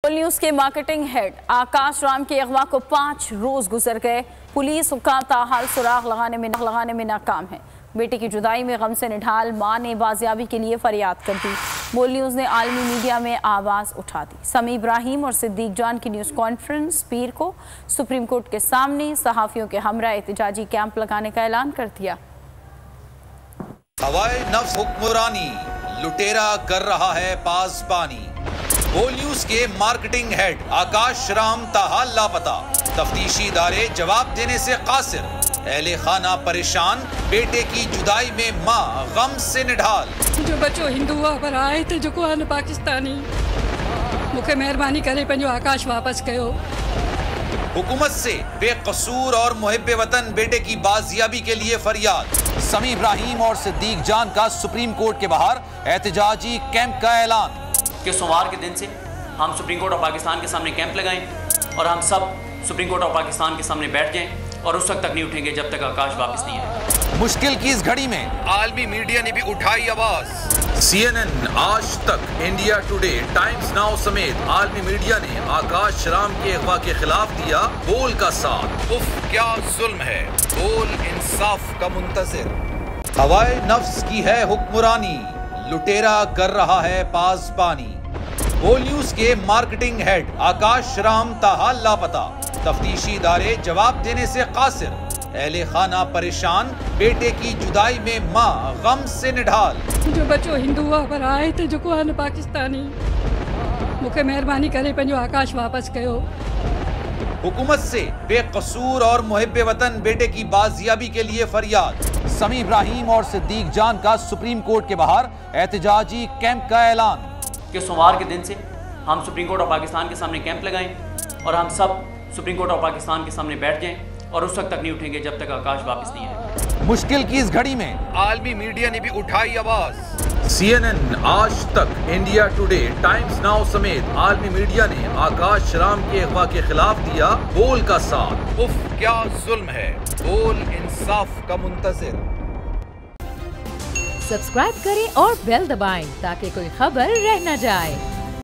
News के marketing head आकाश राम के अगवा को 5 रोज गुजर गए। पुलिस हुक्काम ताहाल सुराग लगाने में नाकाम है। बेटे की जुदाई में गम से निढाल मां ने बाजियाबी के लिए फरियाद कर दी। बोल न्यूज ने आलमी मीडिया में आवाज उठा दी। समी इब्राहिम और सिद्दीक जान की न्यूज कॉन्फ्रेंस पीर को सुप्रीम कोर्ट के सामने सहाफियों के हमरा एहतजाजी कैंप लगाने का ऐलान कर दिया। हवाए नफ्स हुक्मरानी लुटेरा कर रहा है पासबानी। बोल न्यूज के मार्केटिंग हेड आकाश राम ताहाल लापता। तफ्तीशी इदारे जवाब देने से कासिर। अहले खाना परेशान। बेटे की जुदाई में मां गम से निढाल। जो बच्चो हिंदू हुआ पर आए थे जो को पाकिस्तानी मुखे मेहरबानी करे पंहिंजो आकाश वापस कयो। हुकूमत से बेकसूर और मुहिब्बे वतन बेटे की बाजियाबी के लिए फरियाद। समी इब्राहिम और सिद्दीक जान का सुप्रीम कोर्ट के बाहर एहतजाजी कैंप का ऐलान कि सोमवार के दिन से हम सुप्रीम कोर्ट ऑफ पाकिस्तान के सामने कैंप लगाएं और हम सब सुप्रीम कोर्ट ऑफ पाकिस्तान के सामने बैठ जाएं और उस वक्त तक नहीं उठेंगे जब तक आकाश वापस नहीं आए। मुश्किल की इस घड़ी में आलमी मीडिया ने भी उठाई आवाज। CNN, आज तक, इंडिया टुडे, टाइम्स नाउ समेत आलमी मीडिया ने आकाश राम के अगवा के खिलाफ दिया बोल का साथ। उफ क्या जुल्म है। बोल इंसाफ का मुंतजिर। हवाए नफ्स की है हुक्मरानी लुटेरा कर रहा है पासबानी। बोल न्यूज के मार्केटिंग हेड आकाश राम ताहाल लापता। तफ्तीशी इदारे जवाब देने से कासिर। अहले खाना परेशान। बेटे की जुदाई में मां गम से निढाल। जो बच्चो हिंदू हुआ पर आए थे जो को पाकिस्तानी मुखे मेहरबानी करे पंहिंजो आकाश वापस कयो। हुकूमत से बेकसूर और मुहिब्बे वतन बेटे की बाजियाबी के लिए फरियाद। समी इब्राहिम और सिद्दीक जान का सुप्रीम कोर्ट के बाहर एहतजाजी कैंप का ऐलान कि सोमवार के दिन से हम सुप्रीम कोर्ट ऑफ पाकिस्तान के सामने कैंप लगाएं और हम सब सुप्रीम कोर्ट ऑफ पाकिस्तान के सामने बैठ जाएं और उस वक्त तक नहीं उठेंगे जब तक आकाश वापस नहीं आए। मुश्किल की इस घड़ी में आलमी मीडिया ने भी उठाई आवाज। CNN, आज तक, इंडिया टुडे, टाइम्स नाउ समेत आलमी मीडिया ने आकाश राम के अगवा के खिलाफ दिया बोल का साथ। उफ क्या जुल्म है। बोल इंसाफ का मुंतजिर। सब्सक्राइब करें और बेल दबाएं ताकि कोई खबर रह न जाए।